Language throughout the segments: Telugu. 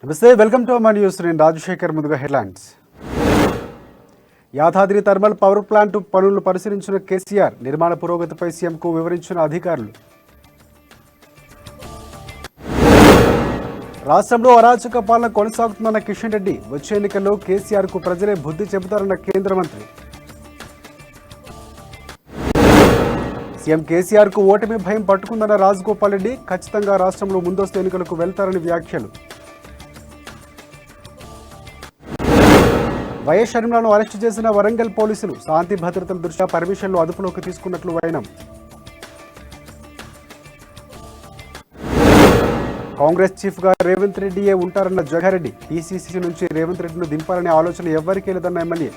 నమస్తే, వెల్కమ్ టు మా న్యూస్. నేను రాజశేఖర్. ముందుగా headlines. Yadadri thermal power plant పనులను పరిశీలించిన కేసీఆర్. నిర్మాణ పురోగతిపై సీఎంకు వివరించిన అధికారులు. రాష్ట్రంలో అరాచక పాలన కొనసాగుతుందన్న కిషన్ రెడ్డి. వచ్చే ఎన్నికల్లో కేసీఆర్కు ప్రజలే బుద్ధి చెబుతారన్న కేంద్ర మంత్రి. సీఎం కేసీఆర్కు ఓటమి భయం పట్టుకుందన్న రాజగోపాల్ రెడ్డి. ఖచ్చితంగా రాష్ట్రంలో ముందస్తు ఎన్నికలకు వెళ్తారని వ్యాఖ్యలు. వైఎస్ షర్మిలను అరెస్టు చేసిన వరంగల్ పోలీసులు. శాంతి భద్రతల దృష్ట్యా పర్మిషన్లు అదుపులోకి తీసుకున్నట్లు వైనం. కాంగ్రెస్ చీఫ్ గా రేవంత్ రెడ్డియే ఉంటారన్న జగారెడ్డి. పీసీసీ నుంచి రేవంత్ రెడ్డిని దింపాలనే ఆలోచన ఎవ్వరికీ లేదన్న ఎమ్మెల్యే.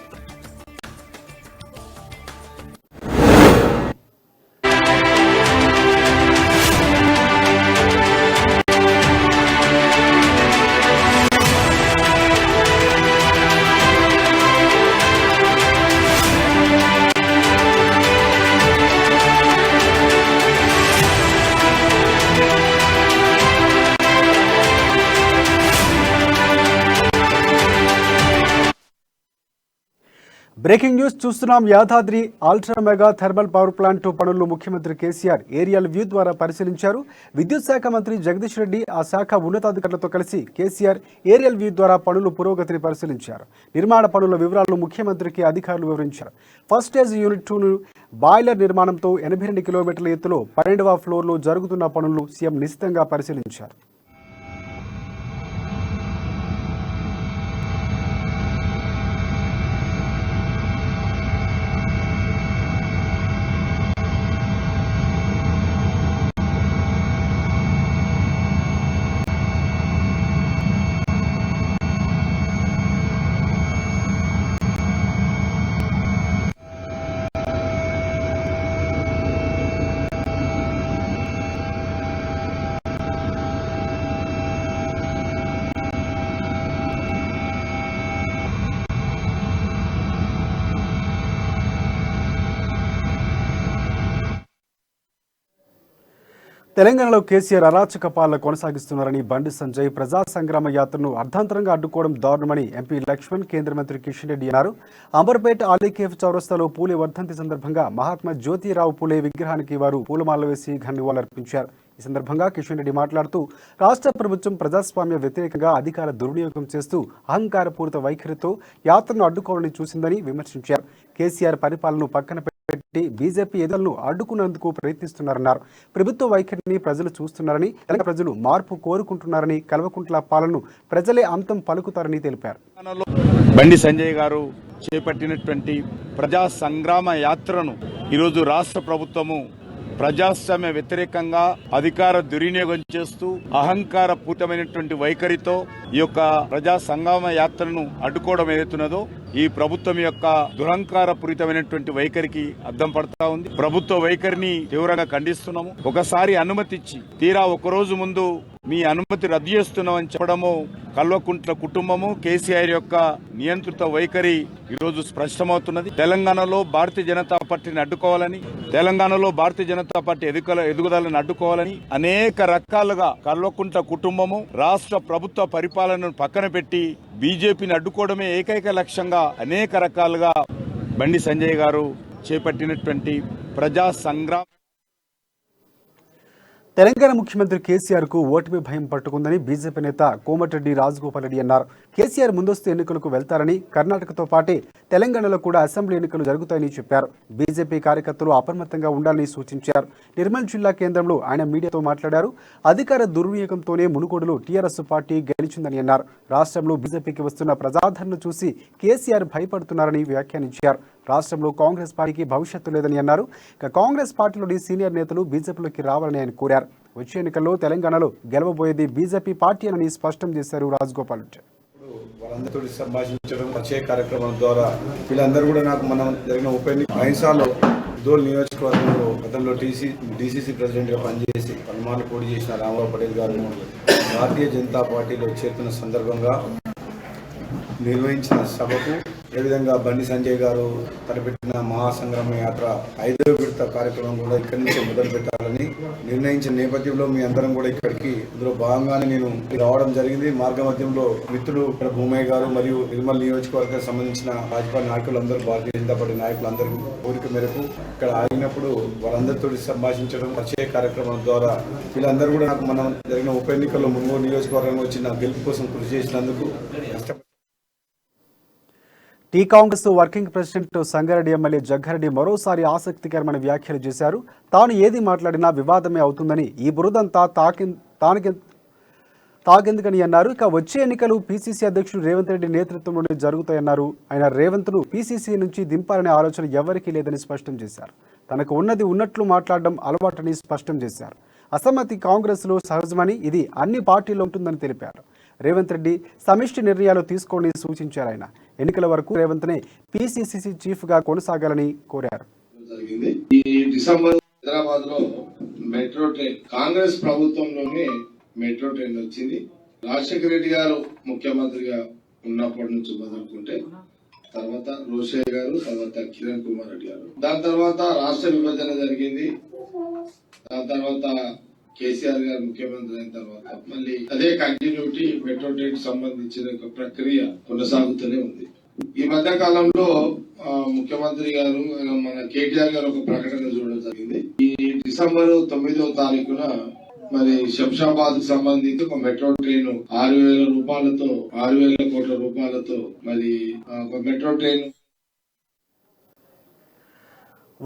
బ్రేకింగ్ న్యూస్ చూస్తున్నాం. Yadadri ultra mega thermal power plant పనులను ముఖ్యమంత్రి కేసీఆర్ ఏరియల్ వ్యూ ద్వారా పరిశీలించారు. విద్యుత్ శాఖ మంత్రి జగదీష్ రెడ్డి ఆ శాఖ ఉన్నతాధికారులతో కలిసి కేసీఆర్ ఏరియల్ వ్యూ ద్వారా పనుల పురోగతిని పరిశీలించారు. నిర్మాణ పనుల వివరాలను ముఖ్యమంత్రికి అధికారులు వివరించారు. ఫస్ట్ స్టేజ్ యూనిట్ 2 బాయిలర్ నిర్మాణంతో 82 కిలోమీటర్ల ఎత్తులో 12వ ఫ్లోర్లో జరుగుతున్న పనులను సీఎం నిశితంగా పరిశీలించారు. తెలంగాణలో కేసీఆర్ అరాచక పాలన కొనసాగిస్తున్నారని బండి సంజయ్ ప్రజా సంగ్రామ యాత్రను అర్ధాంతరంగా అడ్డుకోవడం దారుణమని ఎంపీ లక్ష్మణ్ కేంద్ర మంత్రి కిషన్ రెడ్డి అన్నారు. అంబర్పేట్ ఆలీకేఫ్ చౌరస్తాలో పూలే వర్ధంతి సందర్భంగా మహాత్మా జ్యోతిరావు పూలే విగ్రహానికి వారు పూలమాల వేసి ఘన నివాళులర్పించారు. ఈ సందర్భంగా కిషన్ రెడ్డి మాట్లాడుతూ రాష్ట్ర ప్రభుత్వం ప్రజాస్వామ్య వ్యతిరేకంగా అధికార దుర్వినియోగం చేస్తూ అహంకారపూరిత వైఖరితో యాత్రను అడ్డుకోవాలని చూసిందని విమర్శించారు. కేసీఆర్ పరిపాలనను పక్కన పెట్టి బీజేపీ ఎదులను అడ్డుకునేందుకు ప్రయత్నిస్తున్నారన్నారు. ప్రభుత్వ వైఖరిని ప్రజలు చూస్తున్నారని, తెలంగాణ ప్రజలు మార్పు కోరుకుంటున్నారని, కల్వకుంట్ల పాలనను ప్రజలే అంతం పలుకుతారని తెలిపారు. బండి సంజయ్ గారు చేపట్టినటువంటి ప్రజా సంగ్రామ యాత్రను ఈరోజు రాష్ట్ర ప్రభుత్వము ప్రజాస్వామ్య వ్యతిరేకంగా అధికార దుర్వినియోగం చేస్తూ అహంకార పూరితమైనటువంటి వైఖరితో ఈ యొక్క ప్రజా సంగ్రామ యాత్రను అడ్డుకోవడం ఏదైతున్నదో ఈ ప్రభుత్వం యొక్క దురహంకార పూరితమైనటువంటి వైఖరికి అద్దం పడతా ఉంది. ప్రభుత్వ వైఖరిని తీవ్రంగా ఖండిస్తున్నాము. ఒకసారి అనుమతి ఇచ్చి తీరా ఒకరోజు ముందు మీ అనుమతి రద్దు చేస్తున్నామని చెప్పడము కల్వకుంట్ల కుటుంబము కేసీఆర్ యొక్క నియంత్రిత వైఖరి ఈరోజు స్పష్టమవుతున్నది. తెలంగాణలో భారతీయ జనతా పార్టీని అడ్డుకోవాలని, తెలంగాణలో భారతీయ జనతా పార్టీ ఎదుగుదలను అడ్డుకోవాలని అనేక రకాలుగా కల్వకుంట్ల కుటుంబము రాష్ట్ర ప్రభుత్వ పరిపాలనను పక్కన పెట్టి బీజేపీని అడ్డుకోవడమే ఏకైక లక్ష్యంగా అనేక రకాలుగా బండి సంజయ్ గారు చేపట్టినటువంటి ప్రజా సంగ్రామ. తెలంగాణ ముఖ్యమంత్రి కేసీఆర్ కు ఓటమి భయం పట్టుకుందని బీజేపీ నేత కోమటిరెడ్డి రాజగోపాల్ రెడ్డి అన్నారు. కేసీఆర్ ముందస్తు ఎన్నికలకు వెళ్తారని, కర్ణాటకతో పాటే తెలంగాణలో కూడా అసెంబ్లీ ఎన్నికలు జరుగుతాయని చెప్పారు. బీజేపీ కార్యకర్తలు అప్రమత్తంగా ఉండాలని సూచించారు. నిర్మల్ జిల్లా కేంద్రంలో ఆయన మీడియాతో మాట్లాడారు. అధికార దుర్వినియోగంతోనే మునుగోడులో టీఆర్ఎస్ పార్టీ గెలిచిందని అన్నారు. రాష్ట్రంలో బీజేపీకి వస్తున్న ప్రజాదరణ చూసి కేసీఆర్ భయపడుతున్నారని వ్యాఖ్యానించారు. రాష్ట్రంలో కాంగ్రెస్ పార్టీకి భవిష్యత్తు లేదని అన్నారు. ఇక కాంగ్రెస్ పార్టీలోని సీనియర్ నేతలు బీజేపీలోకి రావాలని ఆయన కోరారు. వచ్చే ఎన్నికల్లో తెలంగాణలో గెలవబోయేది బీజేపీ పార్టీ అని స్పష్టం చేశారు రాజగోపాల్ రెడ్డి. వాళ్ళందరితో సంభాషించడం వచ్చే కార్యక్రమం ద్వారా వీళ్ళందరూ కూడా నాకు మనం జరిగిన ఉప ఎన్నిక అహింసాలో దోల్ నియోజకవర్గంలో గతంలో డీసీసీ ప్రెసిడెంట్గా పనిచేసి పలుమార్లు పోటీ చేసిన రామారావు పటేల్ గారు భారతీయ జనతా పార్టీలో చేరుతున్న సందర్భంగా నిర్వహించిన సభకు ఏ విధంగా బండి సంజయ్ గారు తలపెట్టిన మహాసంగ్రామ యాత్ర 5వ విడత కార్యక్రమం కూడా ఇక్కడి నుంచి మొదలు పెట్టాలని నిర్ణయించిన నేపథ్యంలో మీ అందరం కూడా ఇక్కడికి ఇందులో భాగంగానే నేను రావడం జరిగింది. మార్గ మధ్యంలో మిత్రులు ఇక్కడ భూమయ్య గారు మరియు నిర్మల్ నియోజకవర్గానికి సంబంధించిన రాజకీయ నాయకులందరూ, భారతీయ జనతా పార్టీ నాయకులందరూ కోరిక మేరకు ఇక్కడ ఆగినప్పుడు వారందరితో సంభాషించడం, పరిచయ కార్యక్రమం ద్వారా వీళ్ళందరూ కూడా నాకు మనం జరిగిన ఉప ఎన్నికల్లో మున్గోడు నియోజకవర్గం వచ్చిన గెలుపు కోసం కృషి చేసినందుకు T Congress working president Sangareddy MLA Jaggareddy మరోసారి ఆసక్తికరమైన వ్యాఖ్యలు చేశారు. తాను ఏది మాట్లాడినా వివాదమే అవుతుందని, ఈ బురదంతా తాగెందుకని అన్నారు. ఇక వచ్చే ఎన్నికలు పీసీసీ అధ్యక్షుడు రేవంత్ రెడ్డి నేతృత్వంలోనే జరుగుతాయన్నారు. ఆయన రేవంత్ను పీసీసీ నుంచి దింపాలనే ఆలోచన ఎవరికీ లేదని స్పష్టం చేశారు. తనకు ఉన్నది ఉన్నట్లు మాట్లాడడం అలవాటని స్పష్టం చేశారు. అసమ్మతి కాంగ్రెస్లో సహజమని, ఇది అన్ని పార్టీల్లో ఉంటుందని తెలిపారు. రేవంత్ రెడ్డి సమిష్టి నిర్ణయాలు తీసుకోని సూచించారు. ఆయన ఎన్నికల వరకు రేవంత్నే పీసీసీ చీఫ్ గా కొనసాగాలని కోరారు. ఈ డిసెంబర్ హైదరాబాద్ లో మెట్రో ట్రైన్ కాంగ్రెస్ ప్రభుత్వంలోనే మెట్రో ట్రైన్ వచ్చింది. రాజశేఖర రెడ్డి గారు ముఖ్యమంత్రిగా ఉన్నప్పటి నుంచి మొదలుకుంటే తర్వాత రోషయ్య గారు, తర్వాత కిరణ్ కుమార్ రెడ్డి గారు, దాని తర్వాత రాష్ట్ర విభజన జరిగింది. దాని తర్వాత కేసీఆర్ గారు ముఖ్యమంత్రి అయిన తర్వాత మళ్ళీ అదే కంటిన్యూటీ మెట్రో ట్రైన్ సంబంధించిన ఒక ప్రక్రియ కొనసాగుతూనే ఉంది. ఈ మధ్య కాలంలో ముఖ్యమంత్రి గారు, మన కేటీఆర్ గారు ఒక ప్రకటన చూడడం జరిగింది. ఈ డిసెంబర్ 9వ తారీఖున మరి శంషాబాద్ కు సంబంధించి ఒక మెట్రో ట్రైన్ 6,000 కోట్ల రూపాయలతో మరి ఒక మెట్రో ట్రైన్.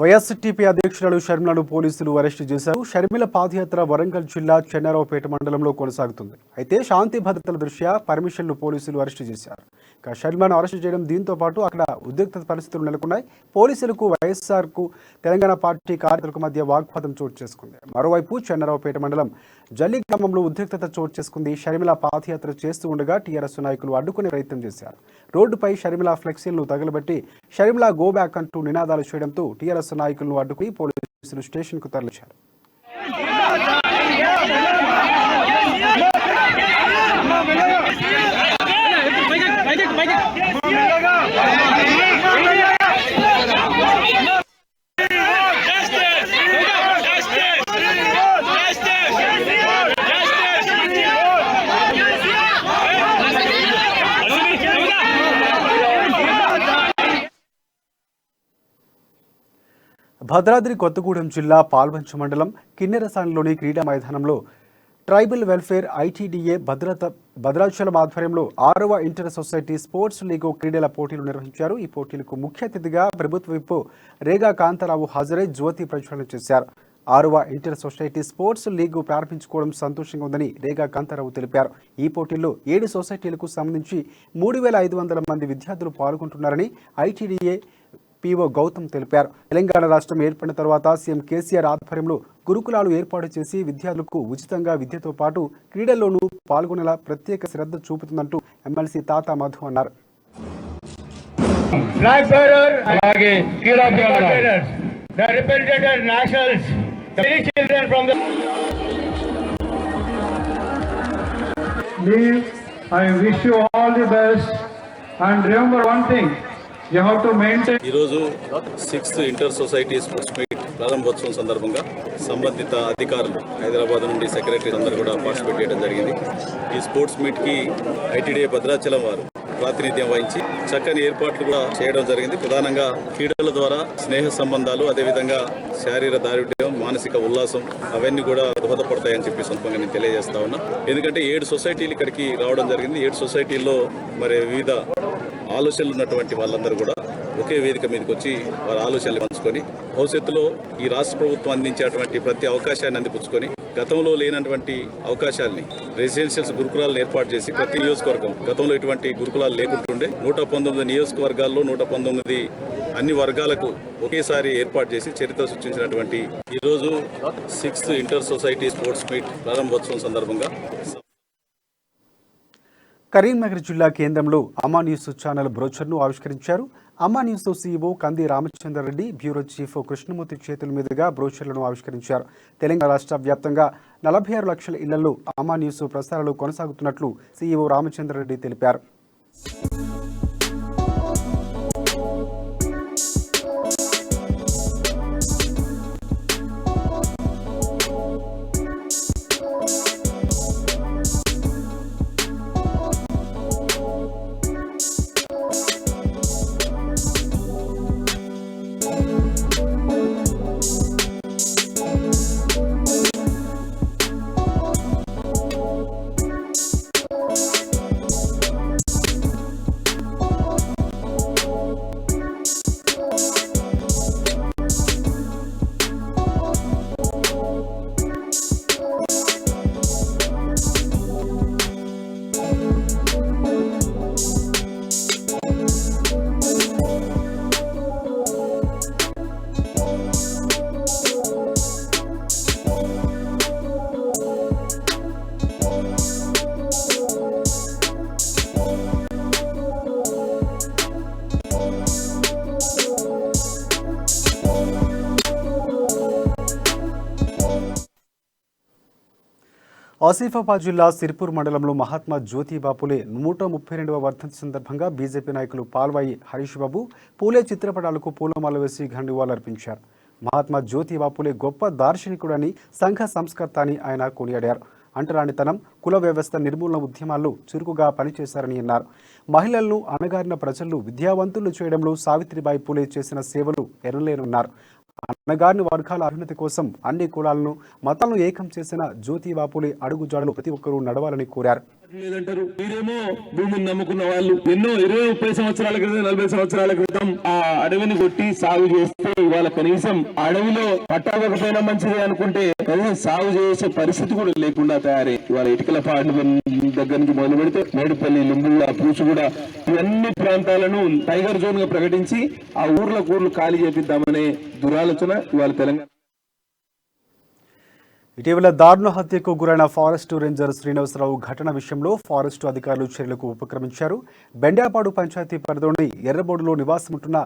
వైఎస్టీపీ అధ్యక్షురాలు షర్మిలను పోలీసులు అరెస్టు చేశారు. షర్మిల పాదయాత్ర వరంగల్ జిల్లా చెన్నారావుపేట మండలంలో కొనసాగుతుంది. అయితే శాంతి భద్రతల దృష్ట్యా పర్మిషన్లు పోలీసులు అరెస్టు చేశారు. ఇక షర్మిలను అరెస్టు చేయడం, దీంతో పాటు అక్కడ ఉద్రిక్త పరిస్థితులు నెలకొన్నాయి. పోలీసులకు వైఎస్ఆర్కు తెలంగాణ పార్టీ కార్యకర్తలకు మధ్య వాగ్వాదం చోటు చేసుకుంది. మరోవైపు చెన్నారావుపేట మండలం జల్లి గ్రామంలో ఉద్రిక్తత చోటు చేసుకుంది. షర్మిల పాదయాత్ర చేస్తూ ఉండగా టీఆర్ఎస్ నాయకులు అడ్డుకునే ప్రయత్నం చేశారు. రోడ్డుపై షర్మిల ఫ్లెక్సీలను తగలబెట్టి షర్మిల గో బ్యాక్ అంటూ నినాదాలు చేయడంతో టీఆర్ఎస్ నాయకులను అడ్డుకుని పోలీసులు స్టేషన్ కు తరలించారు. భద్రాద్రి కొత్తగూడెం జిల్లా పాల్వంచ మండలం కిన్నెరసానిలోని క్రీడా మైదానంలో ట్రైబల్ వెల్ఫేర్ ఐటీడీఏ భద్రాచలం ఆధ్వర్యంలో 6వ ఇంటర్ సొసైటీ స్పోర్ట్స్ లీగ్ క్రీడల పోటీలు నిర్వహించారు. ఈ పోటీలకు ముఖ్య అతిథిగా ప్రభుత్వ విప్ రేగా కాంతారావు హాజరై జ్యోతి ప్రజ్వలన చేశారు. 6వ ఇంటర్ సొసైటీ స్పోర్ట్స్ లీగ్ ప్రారంభించుకోవడం సంతోషంగా ఉందని రేగా కాంతారావు తెలిపారు. ఈ పోటీల్లో 7 సొసైటీలకు సంబంధించి 3,500 మంది విద్యార్థులు పాల్గొంటున్నారని ఐటీడీఏ పీఓ గౌతమ్ తెలిపారు. తెలంగాణ రాష్ట్రం ఏర్పడిన తర్వాత సీఎం కేసీఆర్ ఆధ్వర్యంలో గురుకులాలు ఏర్పాటు చేసి విద్యార్థులకు ఉచితంగా విద్యతో పాటు క్రీడల్లోనూ పాల్గొనేలా ప్రత్యేక శ్రద్ధ చూపుతుందంటూ ఎమ్మెల్సీ తాతా మధు అన్నారు. I wish you all the best and remember one thing. ఈరోజు 6th inter society sports meet ప్రారంభోత్సవం సందర్భంగా సంబంధిత అధికారులు హైదరాబాద్ నుండి సెక్రటరీ అందరూ కూడా పార్టిసిపేట్ చేయడం జరిగింది. ఈ స్పోర్ట్స్ మీట్కి ఐటీడీఏ భద్రాచలం వారు ప్రాతినిధ్యం వహించి చక్కని ఏర్పాట్లు కూడా చేయడం జరిగింది. ప్రధానంగా క్రీడల ద్వారా స్నేహ సంబంధాలు, అదేవిధంగా శారీరక దారుఢ్యం, మానసిక ఉల్లాసం అవన్నీ కూడా దోహదపడతాయని చెప్పి సందర్భంగా నేను తెలియజేస్తా ఉన్నా. ఎందుకంటే 7 సొసైటీలు ఇక్కడికి రావడం జరిగింది. 7 సొసైటీల్లో మరి వివిధ ఆలోచనలు ఉన్నటువంటి వాళ్ళందరూ కూడా ఒకే వేదిక మీదకి వచ్చి వారి ఆలోచనలు పంచుకొని భవిష్యత్తులో ఈ రాష్ట్ర ప్రభుత్వం అందించేటువంటి ప్రతి అవకాశాన్ని అందిపుచ్చుకొని గతంలో లేనటువంటి అవకాశాలని రెసిడెన్షియల్స్ గురుకులాలను ఏర్పాటు చేసి ప్రతి నియోజకవర్గం, గతంలో ఇటువంటి గురుకులాలు లేకుంటుండే 119 నియోజకవర్గాల్లో 119 అన్ని వర్గాలకు ఒకేసారి ఏర్పాటు చేసి చరిత్ర సృష్టించినటువంటి ఈరోజు 6th inter society sports meet ప్రారంభోత్సవం సందర్భంగా కరీంనగర్ జిల్లా కేంద్రంలో అమ్మా న్యూస్ ఛానల్ బ్రోచర్ను ఆవిష్కరించారు. అమ్మా న్యూస్ సీఈఓ కంది రామచంద్రారెడ్డి, బ్యూరో చీఫ్ కృష్ణమూర్తి చేతుల మీదుగా బ్రోచర్లను ఆవిష్కరించారు. తెలంగాణ రాష్ట్ర వ్యాప్తంగా 46 లక్షల ఇళ్లలో అమ్మా న్యూస్ ప్రసారాలు కొనసాగుతున్నట్లు సీఈఓ రామచంద్రారెడ్డి తెలిపారు. ఆసిఫాబాద్ జిల్లా సిర్పూర్ మండలంలో మహాత్మా జ్యోతిబా పూలే 132వ వర్ధంతి సందర్భంగా బీజేపీ నాయకులు పాల్వాయి హరీష్ బాబు పూలే చిత్రపటాలకు పూలమాల వేసి ఘన నివాళులర్పించారు. మహాత్మా జ్యోతిబా పూలే గొప్ప దార్శనికుడని, సంఘ సంస్కర్త అని ఆయన కొనియాడారు. అంటరానితనం, కుల వ్యవస్థ నిర్మూలన ఉద్యమాల్లో చురుకుగా పనిచేశారని అన్నారు. మహిళలను, అణగారిన ప్రజలను విద్యావంతులు చేయడంలో సావిత్రిబాయి పూలే చేసిన సేవలు ఎనలేనన్నారు. అన్నగారిన వర్గాల అభ్యున్నతి కోసం అన్ని కులాలను, మతాలను ఏకం చేసిన జ్యోతిబా పూలే అడుగుజాడలు ప్రతి ఒక్కరూ నడవాలని కోరారు. లేదంటారు. మీరేమో భూమిని నమ్ముకున్న వాళ్ళు ఎన్నో 20-30 సంవత్సరాల క్రితం, 40 సంవత్సరాల క్రితం ఆ అడవిని కొట్టి సాగు చేస్తే ఇవాళ కనీసం అడవిలో పట్టాకపోయినా మంచిది అనుకుంటే కనీసం సాగు చేసే పరిస్థితి కూడా లేకుండా తయారై ఇవాళ ఇటుకల పాడు దగ్గర నుంచి మొదలు పెడితే మేడిపల్లి, లింబుల, పూచుగూడ ఇవన్నీ ప్రాంతాలను టైగర్ జోన్ గా ప్రకటించి ఆ ఊర్లు ఖాళీ చేపిద్దామనే దురాలోచన ఇవాళ తెలంగాణ. ఇటీవల దారుణ హత్యకు గురైన ఫారెస్టు రేంజర్ శ్రీనివాసరావు ఘటన విషయంలో ఫారెస్టు అధికారులు చర్యలకు ఉపక్రమించారు. బెండాపాడు పంచాయతీ పరిధిలోని ఎర్రబోడులో నివాసముంటున్న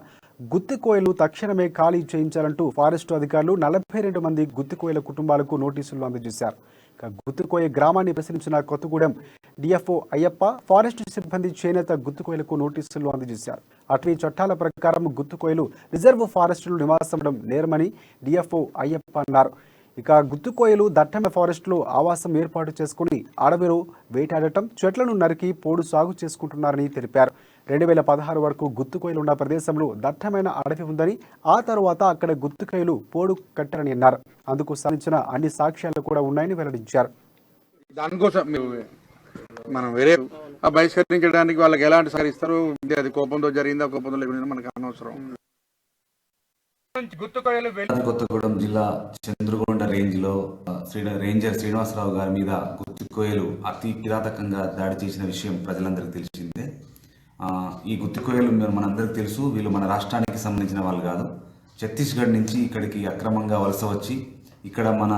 గుత్తికోయలు తక్షణమే ఖాళీ చేయించాలంటూ ఫారెస్టు అధికారులు 42 మంది గుత్తికోయల కుటుంబాలకు నోటీసులు అందజేశారు. గుత్తికోయ గ్రామాన్ని ప్రశ్నించిన కొత్తగూడెం డిఎఫ్ఓ అయ్యప్ప ఫారెస్టు సిబ్బంది చేనేత గుత్తికోయలకు నోటీసులు అందజేశారు. అటవీ చట్టాల ప్రకారం గుత్తికోయలు రిజర్వ్ ఫారెస్టులు నివాసమడం నేరమని డిఎఫ్ఓ అయ్యప్ప అన్నారు. ఇక గుత్తికోయలు దట్టమైన ఫారెస్టులో ఆవాసం ఏర్పాటు చేసుకుని అడవిలో వేటాడటం, చెట్లను నరికి పోడు సాగు చేసుకుంటున్నారని తెలిపారు. 2016 వరకు గుత్తికోయలు ఉన్న ప్రదేశంలో దట్టమైన అడవి ఉందని, ఆ తర్వాత అక్కడ గుత్తికోయలు పోడు కట్టారని అన్నారు. అందుకు సంబంధించిన అన్ని సాక్ష్యాలు కూడా ఉన్నాయని వెల్లడించారు. దానికోసం మనం వేరే బహిష్కరించడానికి వాళ్ళకి ఎలాంటి సహకరిస్తారు, అది కోపంతో జరిగిందా కోపంతో లేకుండా మనకు అనవసరం. కొత్తగూడెం జిల్లా చంద్రగొండ రేంజ్ లో రేంజర్ శ్రీనివాసరావు గారి మీద గుత్తికోయలు అతి కిరాతకంగా దాడి చేసిన విషయం ప్రజలందరికీ తెలిసిందే. ఈ గుత్తికోయలు మనందరికీ తెలుసు, వీళ్ళు మన రాష్ట్రానికి సంబంధించిన వాళ్ళు కాదు. ఛత్తీస్గఢ్ నుంచి ఇక్కడికి అక్రమంగా వలస వచ్చి ఇక్కడ మన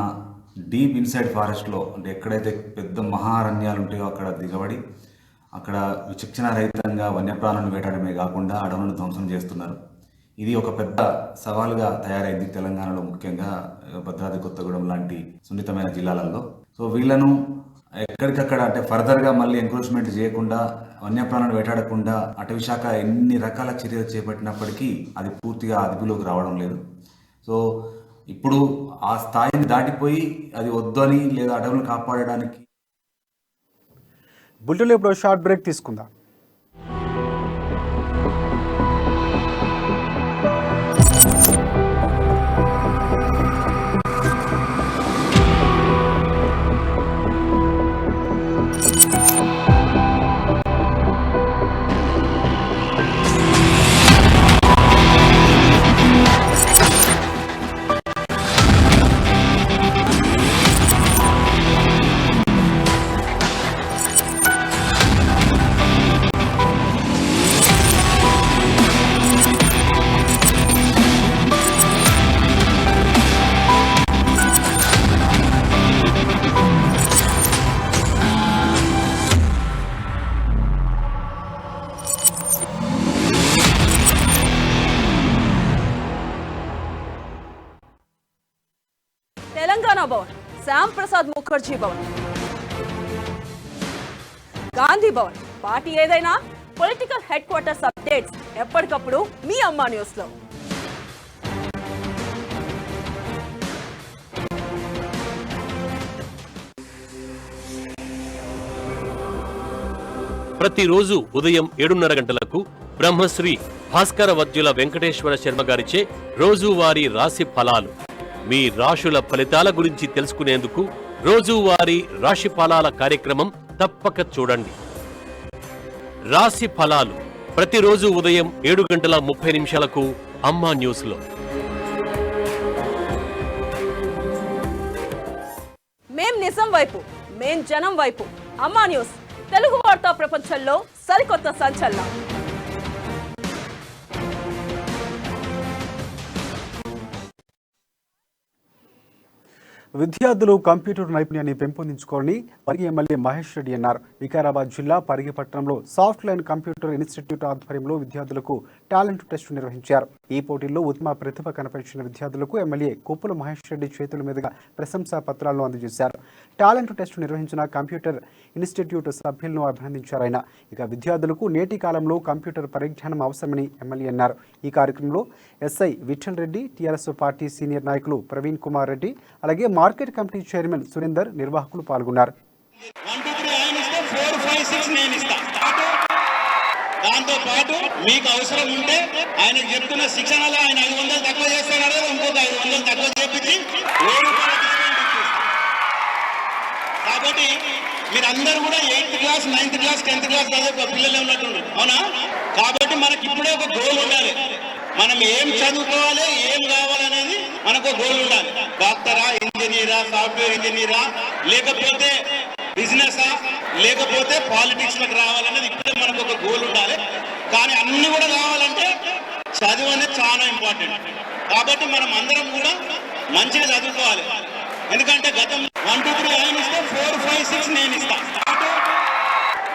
డీప్ ఇన్సైడ్ ఫారెస్ట్లో, అంటే ఎక్కడైతే పెద్ద మహారణ్యాలు ఉంటాయో అక్కడ దిగబడి అక్కడ విచక్షణ రహితంగా వన్యప్రాణులను వేటాడమే కాకుండా అడవులను ధ్వంసం చేస్తున్నారు. ఇది ఒక పెద్ద సవాలుగా తయారైంది తెలంగాణలో, ముఖ్యంగా భద్రాద్రి కొత్తగూడెం లాంటి సున్నితమైన జిల్లాలలో. సో వీళ్ళను ఎక్కడికక్కడ అంటే ఫర్దర్గా మళ్ళీ ఎంక్రోచ్మెంట్ చేయకుండా, వన్యప్రాణాలను వేటాడకుండా అటవీ శాఖ ఎన్ని రకాల చర్యలు చేపట్టినప్పటికీ అది పూర్తిగా అదుపులోకి రావడం లేదు. సో ఇప్పుడు ఆ స్థాయిని దాటిపోయి అది వద్దని లేదా అడవులను కాపాడడానికి. బుల్టెన్లో ఇప్పుడు షార్ట్ బ్రేక్ తీసుకుందాం. తెలంగాణ భవన్, శ్యామ్ ప్రసాద్ ముఖర్జీ భవన్, గాంధీ భవన్, పార్టీ ఏదైనా పొలిటికల్ హెడ్ క్వార్టర్స్ అప్డేట్స్ ఎప్పటికప్పుడు మీ అమ్మా న్యూస్ లో. ప్రతిరోజు ఉదయం 7:30 గంటలకు బ్రహ్మశ్రీ భాస్కర వద్యుల వెంకటేశ్వర శర్మ గారిచే రోజువారీ రాశి ఫలాలు. మీ రాశుల ఫలితాల గురించి తెలుసుకునేందుకు రోజువారీ రాశి ఫలాల కార్యక్రమం తప్పక చూడండి. రాశి ఫలాలు ప్రతిరోజు ఉదయం 7:30 అమ్మా న్యూస్ లో. మేం నిజం వైపు, మేం జనం వైపు. అమ్మా న్యూస్, తెలుగు వార్తా ప్రపంచంలో సరికొత్త సంచలనం. విద్యార్థులు కంప్యూటర్ నైపుణ్యాన్ని పెంపొందించుకోవాలని పరిగి ఎమ్మెల్యే మహేష్ రెడ్డి అన్నారు. వికారాబాద్ జిల్లా పరిగి పట్టణంలో సాఫ్ట్ లైన్ కంప్యూటర్ ఇన్స్టిట్యూట్ ఆధ్వర్యంలో విద్యార్థులకు టాలెంట్ టెస్ట్ నిర్వహించారు. ఈ పోటీల్లో ఉత్తమ ప్రతిభ కనపరిచిన విద్యార్థులకు ఎమ్మెల్యే కొప్పుల మహేష్ రెడ్డి చేతుల మీదుగా ప్రశంసా పత్రాలను అందజేశారు. టాలెంట్ టెస్ట్ నిర్వహించిన కంప్యూటర్ ఇన్స్టిట్యూట్ సభ్యులను అభినందించారు ఆయన. ఇక విద్యార్థులకు నేటి కాలంలో కంప్యూటర్ పరిజ్ఞానం అవసరమని ఎమ్మెల్యే అన్నారు. ఈ కార్యక్రమంలో SI Vittal Reddy, TRS party senior నాయకులు ప్రవీణ్ కుమార్ రెడ్డి, అలాగే మార్కెట్ కమిటీ చైర్మన్ సురేందర్, నిర్వాహకులు పాల్గొన్నారు. దాంతో పాటు మీకు అవసరం ఉంటే ఆయన చెప్తున్న శిక్షణలో ఆయన 500 తక్కువ చేస్తాడు, ఇంకొక 500 తక్కువ చేపించి కాబట్టి మీరందరూ కూడా 8th class 9th class 10th class చదివే పిల్లలే ఉన్నట్టుండ్రు, అవునా? కాబట్టి మనకి ఇప్పుడే ఒక గోల్ ఉండాలి. మనం ఏం చదువుకోవాలి, ఏం కావాలనేది మనకు గోల్ ఉండాలి. డాక్టరా, ఇంజనీరా, సాఫ్ట్వేర్ ఇంజనీరా, లేకపోతే బిజినెసా, లేకపోతే పాలిటిక్స్ లకు రావాలనేది ఇప్పుడే మనకు ఒక గోల్ ఉండాలి. కానీ అన్ని కూడా కావాలంటే చదువు అనేది చాలా ఇంపార్టెంట్. కాబట్టి మనం అందరం కూడా మంచిగా చదువుకోవాలి. ఎందుకంటే గతం 1 2 3 ఆయన ఇస్తే 4 5 6 నేను ఇస్తా.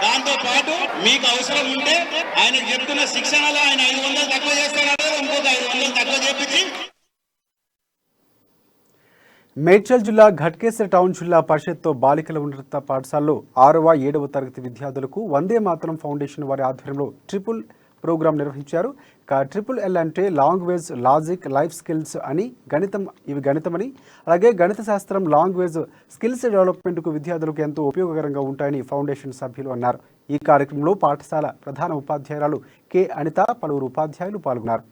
దాంతో పాటు మీకు అవసరం ఉంటే ఆయన చెప్తున్న శిక్షణలో ఆయన 500 తక్కువ చేస్తాడు, ఇంకొక 500 తక్కువ చేపించి. మేడ్చల్ జిల్లా ఘట్కేసర్ టౌన్ జిల్లా పరిషత్తో బాలికల ఉన్నత పాఠశాలలో 6వ 7వ తరగతి విద్యార్థులకు వందే మాతరం ఫౌండేషన్ వారి ఆధ్వర్యంలో ట్రిపుల్ ప్రోగ్రాం నిర్వహించారు. ట్రిపుల్ ఎల్ అంటే లాంగ్వేజ్, లాజిక్, లైఫ్ స్కిల్స్ అని గణితమని, అలాగే గణిత శాస్త్రం, లాంగ్వేజ్ స్కిల్స్ డెవలప్మెంట్కు విద్యార్థులకు ఎంతో ఉపయోగకరంగా ఉంటాయని ఫౌండేషన్ సభ్యులు అన్నారు. ఈ కార్యక్రమంలో పాఠశాల ప్రధాన ఉపాధ్యాయురాలు కె అనిత, పలువురు ఉపాధ్యాయులు పాల్గొన్నారు.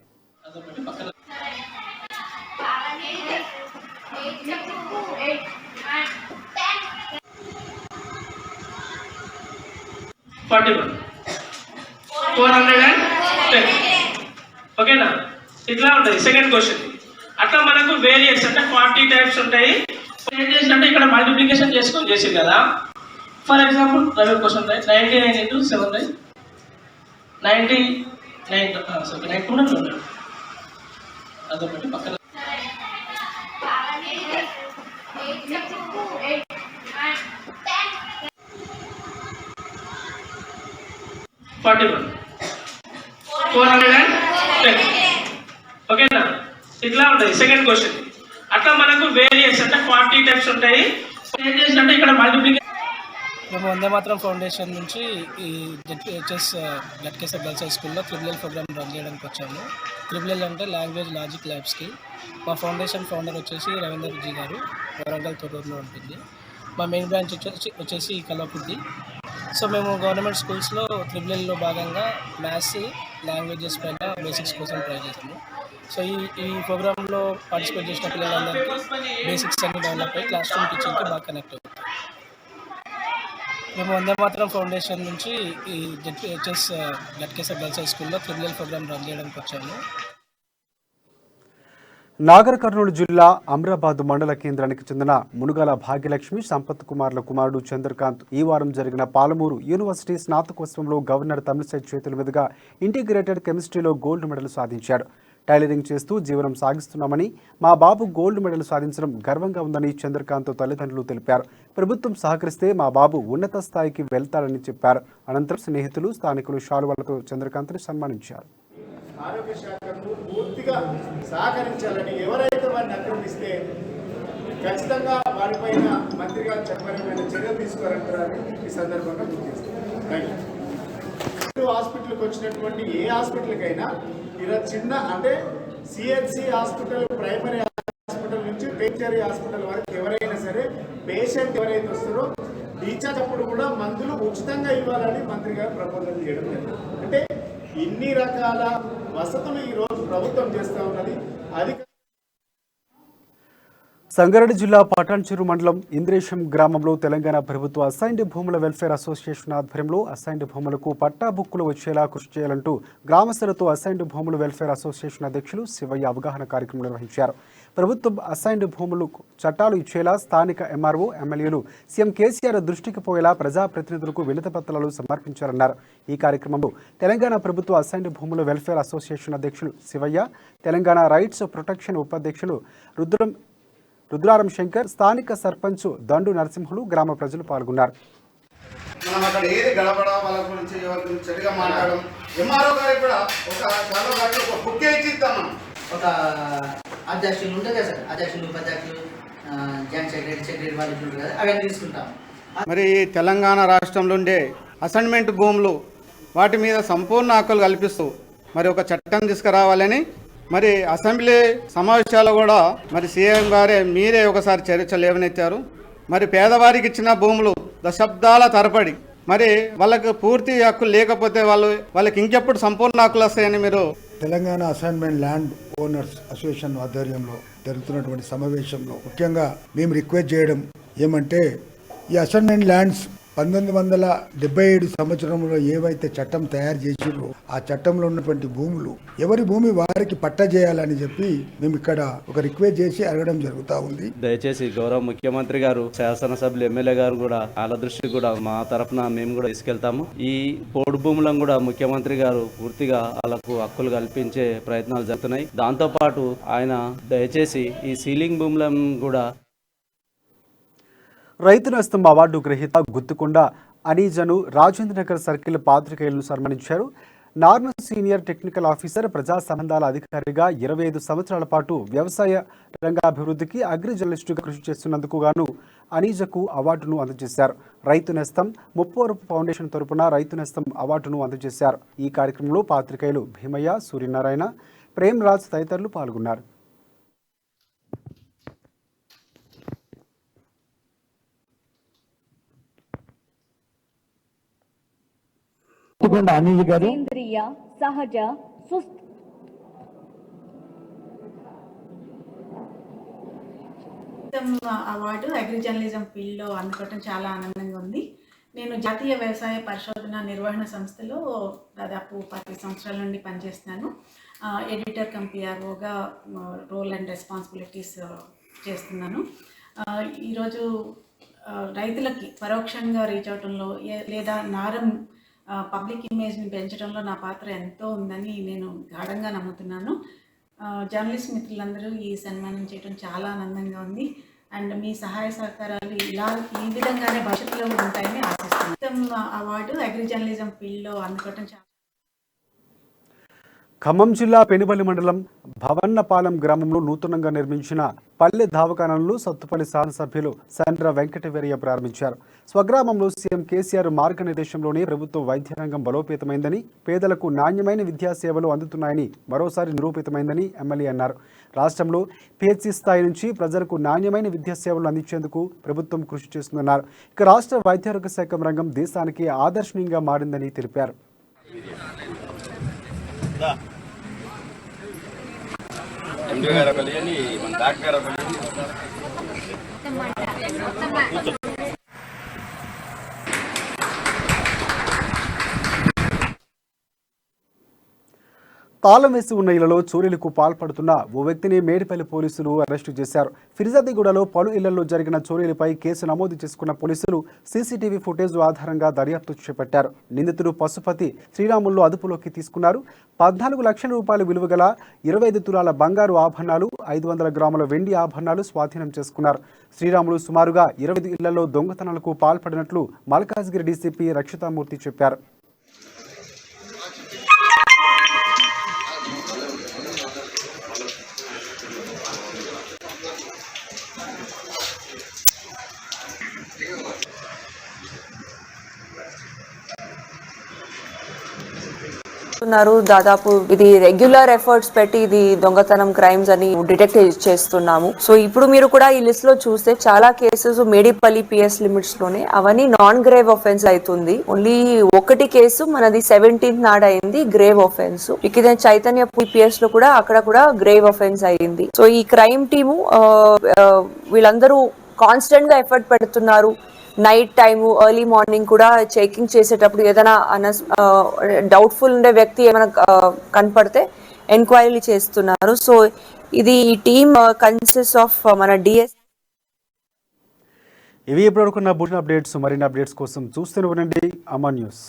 410 ఓకేనా? ఇట్లా ఉంటుంది సెకండ్ క్వశ్చన్. అట్లా మనకు వేరియన్స్ అంటే 40 టైప్స్ ఉంటాయి. ఏం చేసినట్టే ఇక్కడ మల్టిప్లికేషన్ చేసుకొని చేసింది కదా. For example private question 99 into 7 99 కూడా ఉంటాడు. అదొకటి పక్కన 41 410 ఓకేనా? ఇట్లా ఉంటుంది సెకండ్ క్వశ్చన్. అట్లా మనకు వేరియన్స్ అంటే 40 టైప్స్ ఉంటాయి. ఏం చేసినట్టే ఇక్కడ మల్టిప్లికేషన్. మేము వందే మాత్రం ఫౌండేషన్ నుంచి ఈ ఘట్కేసర్ గర్ల్స్ హై స్కూల్లో ట్రిపుల్ ఎల్ ప్రోగ్రామ్ రన్ చేయడానికి వచ్చాము. ట్రిపుల్ ఎల్ అంటే లాంగ్వేజ్, లాజిక్, లైఫ్ స్కిల్. మా ఫౌండేషన్ ఫౌండర్ వచ్చేసి రవీందర్ జీ గారు, వరంగల్ తోటూరులో ఉంటుంది. మా మెయిన్ బ్రాంచ్ వచ్చేసి కల్వకుర్తి. సో మేము గవర్నమెంట్ స్కూల్స్లో ట్రిపుల్ ఎల్లో భాగంగా మ్యాథ్స్, లాంగ్వేజెస్ పైన బేసిక్స్ కోసం ట్రై చేసాము. సో ఈ ప్రోగ్రాంలో పార్టిసిపేట్ చేసిన పిల్లలందరికీ బేసిక్స్ అన్ని డెవలప్ అయ్యి క్లాస్ రూమ్ టీచింగ్కి బాగా కనెక్ట్ అవుతుంది. మేము వందే మాత్రం ఫౌండేషన్ నుంచి ఈ ఘట్కేసర్ గర్ల్స్ హై స్కూల్లో ట్రిపుల్ ఎల్ ప్రోగ్రామ్ రన్ చేయడానికి వచ్చాము. నాగర్ కర్నూలు జిల్లా అమ్రాబాద్ మండల కేంద్రానికి చెందిన మునుగాల భాగ్యలక్ష్మి, సంపత్ కుమార్ల కుమారుడు చంద్రకాంత్ ఈ వారం జరిగిన పాలమూరు యూనివర్సిటీ స్నాతకోత్సవంలో గవర్నర్ తమిళసై చేతుల మీదుగా ఇంటిగ్రేటెడ్ కెమిస్ట్రీలో గోల్డ్ మెడల్ సాధించాడు. టైలరింగ్ చేస్తూ జీవనం సాగిస్తున్నామని, మా బాబు గోల్డ్ మెడల్ సాధించడం గర్వంగా ఉందని చంద్రకాంత్ తల్లిదండ్రులు తెలిపారు. ప్రభుత్వం సహకరిస్తే మా బాబు ఉన్నత స్థాయికి వెళ్తాడని చెప్పారు. అనంతరం స్నేహితులు, స్థానికులు శాలువాలతో చంద్రకాంత్ని సన్మానించారు. ఆరోగ్య శాఖను పూర్తిగా సహకరించాలని, ఎవరైతే వారిని ఆక్రమిస్తే ఖచ్చితంగా వారిపైన మంత్రి గారు చట్టపరమైన చర్యలు తీసుకోవాలంటారని ఈ సందర్భంగా గుర్తిస్తాను. హాస్పిటల్కి వచ్చినటువంటి ఏ హాస్పిటల్కైనా ఇలా చిన్న అంటే సిహెచ్సి హాస్పిటల్, ప్రైమరీ హాస్పిటల్ నుంచి టెరిటరీ హాస్పిటల్ వరకు ఎవరైనా సరే పేషెంట్ ఎవరైతే వస్తారో రీఛార్జ్ అప్పుడు కూడా మందులు ఉచితంగా ఇవ్వాలని మంత్రి గారు ప్రపోజల్ చేయడం జరిగింది. అంటే ఇన్ని రకాల వసతులు ఈరోజు ప్రభుత్వం చేస్తూ ఉన్నది. అది సంగారెడ్డి జిల్లా పటాన్చెరు మండలం ఇంద్రేశం గ్రామంలో తెలంగాణ ప్రభుత్వ అసైన్డ్ భూముల వెల్ఫేర్ అసోసియేషన్ ఆధ్వర్యంలో అసైన్డ్ భూములకు పట్టా బుక్కులు వచ్చేలా కృషి చేయాలంటూ గ్రామస్తులతో అసైన్డ్ భూముల వెల్ఫేర్ అసోసియేషన్ అధ్యక్షులు శివయ్య అవగాహన కార్యక్రమం నిర్వహించారు. ప్రభుత్వం అసైన్డ్ భూములకు చట్టాలు ఇచ్చేలా స్థానిక ఎంఆర్ఓ, ఎమ్మెల్యేలు సీఎం కేసీఆర్ దృష్టికి పోయేలా ప్రజాప్రతినిధులకు వినతి పత్రాలు సమర్పించారన్నారు. ఈ కార్యక్రమంలో తెలంగాణ ప్రభుత్వ అసైన్డ్ భూముల వెల్ఫేర్ అసోసియేషన్ అధ్యక్షులు శివయ్య, తెలంగాణ రైట్స్ ప్రొటెక్షన్ ఉపాధ్యక్షులు రుద్రారం శంకర్, స్థానిక సర్పంచ్ దండు నరసింహులు, గ్రామ ప్రజలు పాల్గొన్నారు. మనం అక్కడ ఏది గడపడ వాళ్ళ గురించి ఎవరి గురించి చెడుగా మాట్లాడడం. ఎంఆర్ఓ గారికి కూడా ఒక బుక్ ఇచ్చి ఇస్తాం. మనం ఒక అధ్యక్షులు ఉంటుంది కదా సార్, అధ్యక్షులు, ఉపాధ్యక్షులు, జాయింట్ సెక్రటరీ వాళ్ళు ఉంటారు కదా, అవన్నీ తీసుకుంటాం. మరి తెలంగాణ రాష్ట్రంలో ఉండే అసైన్మెంట్ భూములు వాటి మీద సంపూర్ణ హక్కులు కల్పిస్తూ మరి ఒక చట్టం తీసుకురావాలని మరి అసెంబ్లీ సమావేశాలు కూడా మరి సీఎం గారే మీరే ఒకసారి చర్చ లేవనెత్తారు. మరి పేదవారికి ఇచ్చిన భూములు దశాబ్దాల తరబడి మరి వాళ్ళకి పూర్తి హక్కులు లేకపోతే వాళ్ళకి ఇంకెప్పుడు సంపూర్ణ హక్కులు వస్తాయని మీరు Telangana assignment land owners association ఆధ్వర్యంలో జరుగుతున్నటువంటి సమావేశంలో ముఖ్యంగా మేము రిక్వెస్ట్ చేయడం ఏమంటే ఈ అసైన్మెంట్ ల్యాండ్స్ 1977 సంవత్సరంలో ఏవైతే చట్టం తయారు చేసిరో ఆ చట్టంలో ఉన్నటువంటి భూములు ఎవరి భూమి వారికి పట్ట చేయాలని చెప్పి మేము ఇక్కడ ఒక రిక్వెస్ట్ చేసి అడగడం జరుగుతూ ఉంది. దయచేసి గౌరవ ముఖ్యమంత్రి గారు, శాసనసభ్యులు, ఎమ్మెల్యే గారు కూడా వాళ్ళ దృష్టికి కూడా మా తరఫున మేము కూడా తీసుకెళ్తాము. ఈ పోడు భూములను కూడా ముఖ్యమంత్రి గారు పూర్తిగా వాళ్ళకు హక్కులు కల్పించే ప్రయత్నాలు జరుగుతున్నాయి. దాంతో పాటు ఆయన దయచేసి ఈ సీలింగ్ భూములను కూడా రైతు నేస్తం అవార్డు గ్రహీత గుత్తుకొండ అనీజను రాజేంద్రనగర్ సర్కిల్ పాత్రికేయులను సన్మానించారు. నార్మల్ సీనియర్ టెక్నికల్ ఆఫీసర్, ప్రజా సంబంధాల అధికారిగా 25 సంవత్సరాల పాటు వ్యవసాయ రంగాభివృద్ధికి అగ్రి జర్నలిస్టుగా కృషి చేస్తున్నందుకు గాను అనీజకు అవార్డును అందజేశారు. రైతు నేస్తం ముప్పవరపు ఫౌండేషన్ తరపున రైతు నేస్తం అవార్డును అందజేశారు. ఈ కార్యక్రమంలో పాత్రికేయులు భీమయ్య, సూర్యనారాయణ, ప్రేమ్రాజ్ తదితరులు పాల్గొన్నారు. సేంద్రియ సహజ అవార్డు అగ్రి జర్నలిజం ఫీల్డ్లో అందుకోవటం చాలా ఆనందంగా ఉంది. నేను జాతీయ వ్యవసాయ పరిశోధన నిర్వహణ సంస్థలో దాదాపు 10 సంవత్సరాల నుండి పనిచేస్తున్నాను. ఎడిటర్ కమ్ పిఆర్ఓగా రోల్ అండ్ రెస్పాన్సిబిలిటీస్ చేస్తున్నాను. ఈరోజు రైతులకి పరోక్షంగా రీచ్ అవటంలో లేదా నారం పబ్లిక్ ఇమేజ్ని పెంచడంలో నా పాత్ర ఎంతో ఉందని నేను గాఢంగా నమ్ముతున్నాను. జర్నలిస్ట్ మిత్రులందరూ ఈ సన్మానం చేయడం చాలా ఆనందంగా ఉంది. అండ్ మీ సహాయ సహకారాలు ఈ విధంగానే భవిష్యత్తులో ఉంటాయని ఆశిస్తున్నాను. అవార్డు అగ్రి జర్నలిజం ఫీల్డ్లో అందుకోవటం చాలా. ఖమ్మం జిల్లా పెనుబల్లి మండలం భవన్నపాలెం గ్రామంలో నూతనంగా నిర్మించిన పల్లె దవాఖానాలను సత్తుపల్లి శాసనసభ్యులు సండ్ర వెంకటవీరయ్య ప్రారంభించారు. స్వగ్రామంలో సీఎం కేసీఆర్ మార్గనిర్దేశంలోనే ప్రభుత్వ వైద్య రంగం బలోపేతమైందని, పేదలకు నాణ్యమైన విద్యా సేవలు అందుతున్నాయని మరోసారి నిరూపితమైందని ఎమ్మెల్యే అన్నారు. రాష్ట్రంలో పిహెచ్సి స్థాయి నుంచి ప్రజలకు నాణ్యమైన విద్యా సేవలు అందించేందుకు ప్రభుత్వం కృషి చేస్తుందన్నారు. ఇక రాష్ట్ర వైద్యారోగ్య శాఖ రంగం దేశానికి ఆదర్శనీయంగా మారిందని తెలిపారు. తాళం వేసి ఉన్న ఇళ్లలో చోరీలకు పాల్పడుతున్న ఓ వ్యక్తిని మేడిపల్లి పోలీసులు అరెస్టు చేశారు. ఫిర్జాదిగూడలో పలు ఇళ్లలో జరిగిన చోరీలపై కేసు నమోదు చేసుకున్న పోలీసులు సీసీటీవీ ఫుటేజ్ ఆధారంగా దర్యాప్తు చేపట్టారు. నిందితుడు పశుపతి శ్రీరాములు అదుపులోకి తీసుకున్నారు. 14 లక్షల రూపాయల విలువ గల 25 తులాల బంగారు ఆభరణాలు, 500 గ్రాముల వెండి ఆభరణాలు స్వాధీనం చేసుకున్నారు. శ్రీరాములు సుమారుగా 20 ఇళ్లలో దొంగతనాలకు పాల్పడినట్లు మల్కాజ్గిరి డీసీపీ రక్షితామూర్తి చెప్పారు. దాదాపు ఇది రెగ్యులర్ ఎఫర్ట్స్ పెట్టి ఇది దొంగతనం క్రైమ్స్ అని డిటెక్ట్ చేస్తున్నాము. సో ఇప్పుడు మీరు కూడా ఈ లిస్ట్ లో చూస్తే చాలా కేసెస్ మేడిపల్లి పిఎస్ లిమిట్స్ లోనే అవన్నీ నాన్ గ్రేవ్ ఆఫెన్స్ అవుతుంది. ఓన్లీ ఒకటి కేసు మనది 17th నాడు అయింది గ్రేవ్ ఆఫెన్స్. ఇక చైతన్య పిఎస్ లో కూడా అక్కడ కూడా గ్రేవ్ ఆఫెన్స్ అయింది. సో ఈ క్రైమ్ టీము వీళ్ళందరూ కాన్స్టెంట్ గా ఎఫర్ట్ పెడుతున్నారు. నైట్ టైము, ఎర్లీ మార్నింగ్ కూడా చెకింగ్ చేసేటప్పుడు ఏదైనా డౌట్ఫుల్ ఉండే వ్యక్తి ఏమైనా కనపడితే ఎంక్వైరీ చేస్తున్నారు. సో ఇది ఈ టీమ్ కన్సిస్ట్ ఆఫ్ మన డిఎస్. ఇవి ఇప్పటివరకున్న బులెటిన్ అప్డేట్స్. మరిన్ని అప్డేట్స్ కోసం చూస్తూనే ఉండండి అమన్ న్యూస్.